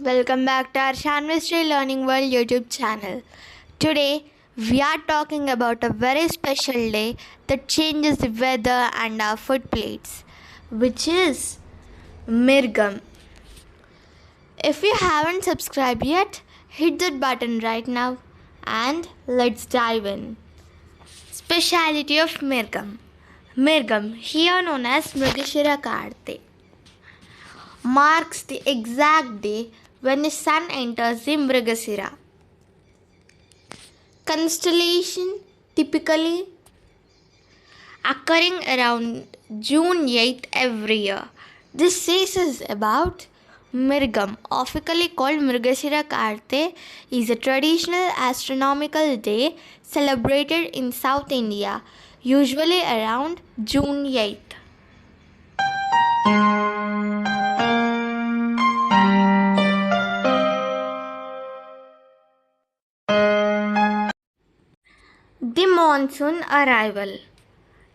welcome back to our Mystery Learning World YouTube channel. Today, we are talking about a very special day that changes the weather and our food plates, which is Mirgam. If you haven't subscribed yet, hit that button right now and let's dive in. Speciality of Mirgam. Mirgam, here known as Mrigasira Karti, marks the exact day when the sun enters the Mrigasira constellation, typically occurring around June 8th every year. This says us about Mirgam, officially called Mrigasira Karti, is a traditional astronomical day celebrated in South India, usually around June 8th. The monsoon arrival.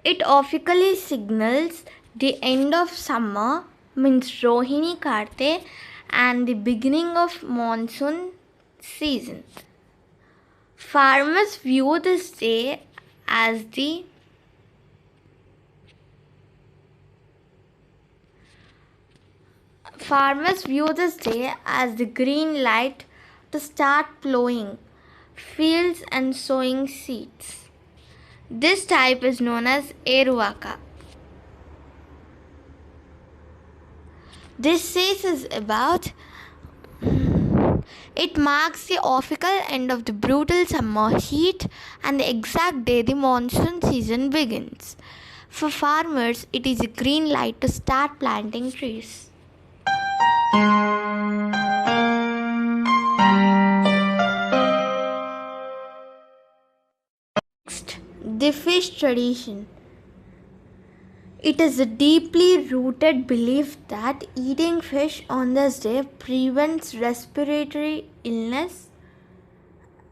It officially signals the end of summer, means Rohini Karti, and the beginning of monsoon season. Farmers view this day as the green light to start plowing fields and sowing seeds. This type is known as Eruvaka. This says is about it marks the official end of the brutal summer heat and the exact day the monsoon season begins. For farmers, it is a green light to start planting trees. Next, the fish tradition. It is a deeply rooted belief that eating fish on this day prevents respiratory illness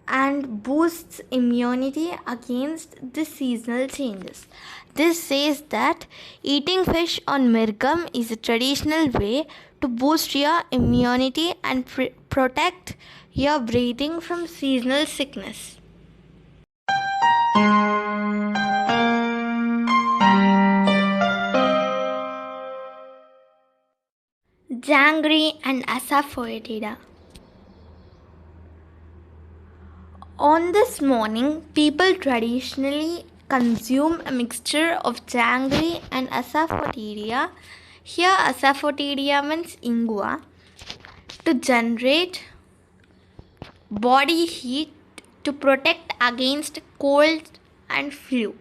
and boosts immunity against the seasonal changes. This says that eating fish on Mirgam is a traditional way to boost your immunity and protect your breathing from seasonal sickness. Janggery and asafoetida. On this morning, people traditionally consume a mixture of janggery and asafoetida. Here, asafoetida means ingua, to generate body heat to protect against cold and flu.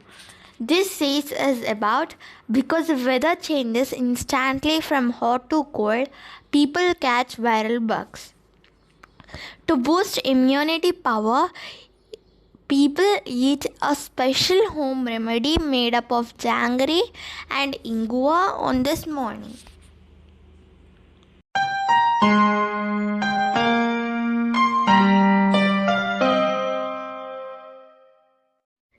This says us about because the weather changes instantly from hot to cold, people catch viral bugs. To boost immunity power, people eat a special home remedy made up of janggery and ingua on this morning.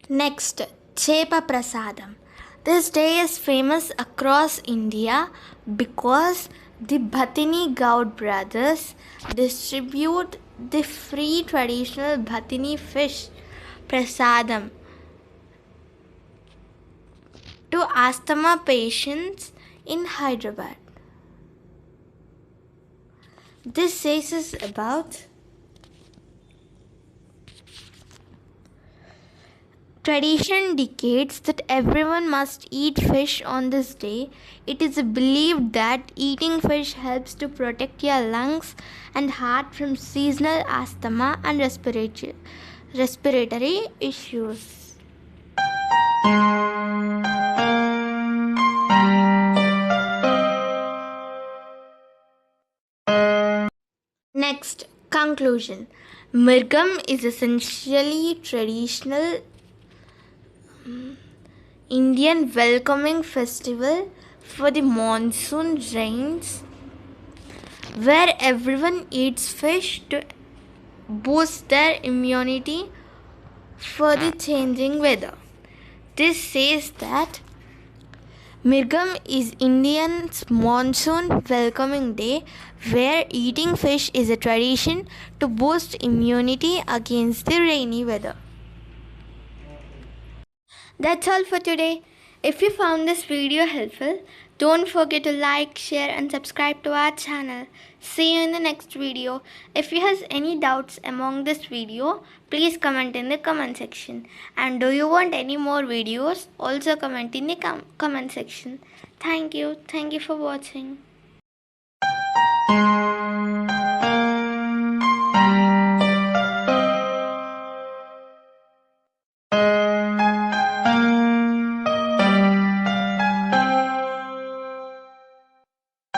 Next, Chepa Prasadam. This day is famous across India because the Bhatini Gaud brothers distribute the free traditional Bhatini fish prasadam to asthma patients in Hyderabad. This says us about tradition dictates that everyone must eat fish on this day. It is believed that eating fish helps to protect your lungs and heart from seasonal asthma and respiratory issues. Next, conclusion. Mirgam is essentially traditional Indian welcoming festival for the monsoon rains, where everyone eats fish to boost their immunity for the changing weather. This says that Mirgam is Indian's monsoon welcoming day where eating fish is a tradition to boost immunity against the rainy weather. That's all for today. If you found this video helpful, don't forget to like, share and subscribe to our channel. See you in the next video. If you have any doubts among this video, please comment in the comment section. And do you want any more videos? Also comment in the comment section. Thank you. Thank you for watching.